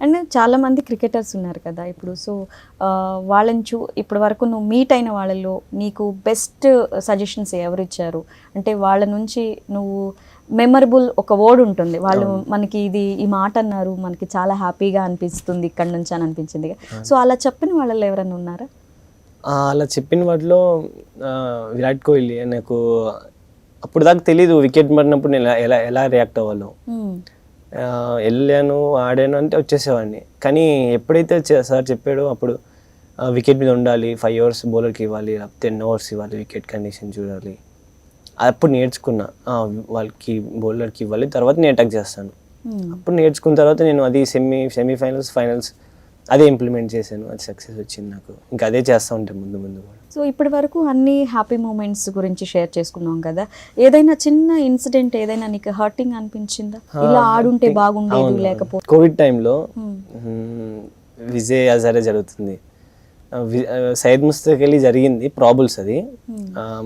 And చాలామంది cricketers ఉన్నారు కదా ఇప్పుడు. సో వాళ్ళని ఇప్పటి వరకు నువ్వు మీట్ అయిన వాళ్ళలో నీకు బెస్ట్ సజెషన్స్ ఎవరు ఇచ్చారు? అంటే వాళ్ళ నుంచి నువ్వు మెమరబుల్ ఒక వర్డ్ ఉంటుంది, వాళ్ళు మనకి ఈ మాట అన్నారు, మనకి చాలా హ్యాపీగా అనిపిస్తుంది ఇక్కడ నుంచి అని అనిపించింది. సో అలా చెప్పిన వాళ్ళలో ఎవరైనా ఉన్నారా? అలా చెప్పిన వాటిలో విరాట్ కోహ్లీ. నాకు అప్పుడు దాకా తెలీదు వికెట్ పడినప్పుడు నేను ఎలా ఎలా రియాక్ట్ అవ్వాలో. వెళ్ళాను, ఆడాను అంటే వచ్చేసేవాడిని. కానీ ఎప్పుడైతే సార్ చెప్పాడో అప్పుడు వికెట్ మీద ఉండాలి, 5 ఓవర్స్ బౌలర్కి ఇవ్వాలి, 10 ఓవర్స్ ఇవ్వాలి, వికెట్ కండిషన్ చూడాలి, అప్పుడు నేర్చుకున్నా. వాళ్ళకి బౌలర్కి ఇవ్వాలి, తర్వాత నేను అటాక్ చేస్తాను. అప్పుడు నేర్చుకున్న తర్వాత నేను అది సెమీఫైనల్స్, ఫైనల్స్ అదే ఇంప్లిమెంట్ చేశాను. అది సక్సెస్ వచ్చింది నాకు. ఇంకా అదే చేస్తూ ఉంటాను ముందు ముందు కూడా. సో ఇప్పటి వరకు అన్ని హ్యాపీ మూమెంట్స్ గురించి షేర్ చేసుకున్నాం కదా, ఏదైనా చిన్న ఇన్సిడెంట్ ఏదైనా నీకు హర్టింగ్ అనిపించిందా? ఇలా ఆడుంటే బాగుండేది లేకపోతే? కోవిడ్ టైంలో విజయ్ హజారే జరుగుతుంది, సయ్యద్ ముస్తక్ అలీ జరిగింది ప్రాబుల్స్. అది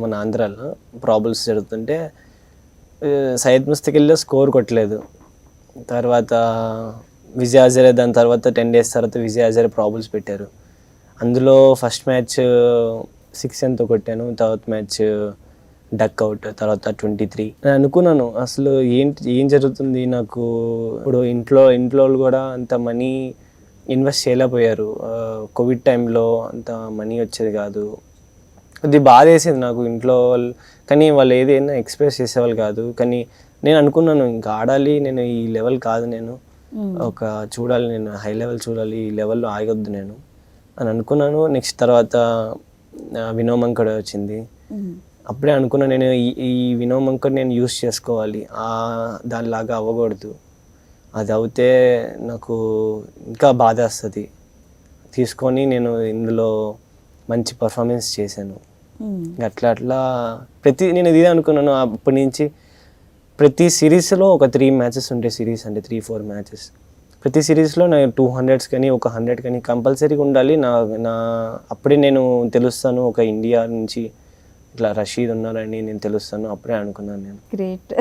మన ఆంధ్రాలో ప్రాబుల్స్ జరుగుతుంటే సయ్యద్ ముస్తక్ అలీలో స్కోర్ కొట్టలేదు. తర్వాత విజయ్ హజారే, దాని తర్వాత 10 days తర్వాత విజయ్ హజారే ప్రాబుల్స్ పెట్టారు. అందులో ఫస్ట్ మ్యాచ్ 6 ఎంతో కొట్టాను, తర్వాత మ్యాచ్ డక్ అవుట్, తర్వాత 23. నేను అనుకున్నాను అసలు ఏం జరుగుతుంది నాకు. ఇప్పుడు ఇంట్లో వాళ్ళు కూడా అంత మనీ ఇన్వెస్ట్ చేయలేకపోయారు. కోవిడ్ టైంలో అంత మనీ వచ్చేది కాదు. అది బాధ వేసేది నాకు ఇంట్లో వాళ్ళు, కానీ వాళ్ళు ఏదైనా ఎక్స్ప్రెస్ చేసేవాళ్ళు కాదు. కానీ నేను అనుకున్నాను ఇంకా ఆడాలి, నేను ఈ లెవెల్ కాదు, నేను ఒక చూడాలి, నేను హై లెవెల్ చూడాలి, ఈ లెవెల్లో ఆగొద్దు నేను అని అనుకున్నాను. నెక్స్ట్ తర్వాత వినోమంకడ్ వచ్చింది. అప్పుడే అనుకున్నాను నేను ఈ వినోమంకడ్ నేను యూస్ చేసుకోవాలి, దానిలాగా అవ్వకూడదు. అది అవుతే నాకు ఇంకా బాధ వస్తుంది. తీసుకొని నేను ఇందులో మంచి పర్ఫార్మెన్స్ చేశాను. అట్లా నేను ఇదే అనుకున్నాను. అప్పటి నుంచి ప్రతి సిరీస్లో ఒక 3 matches ఉంటాయి. సిరీస్ అంటే 3-4 matches. ప్రతి సిరీస్లో నేను 200s కానీ ఒక 100 కానీ కంపల్సరీగా ఉండాలి. నా అప్పుడే నేను తెలుస్తాను, ఒక ఇండియా నుంచి ఇట్లా రషీద్ ఉన్నారని నేను తెలుస్తాను. అప్పుడే అనుకున్నాను నేను. గ్రేట్.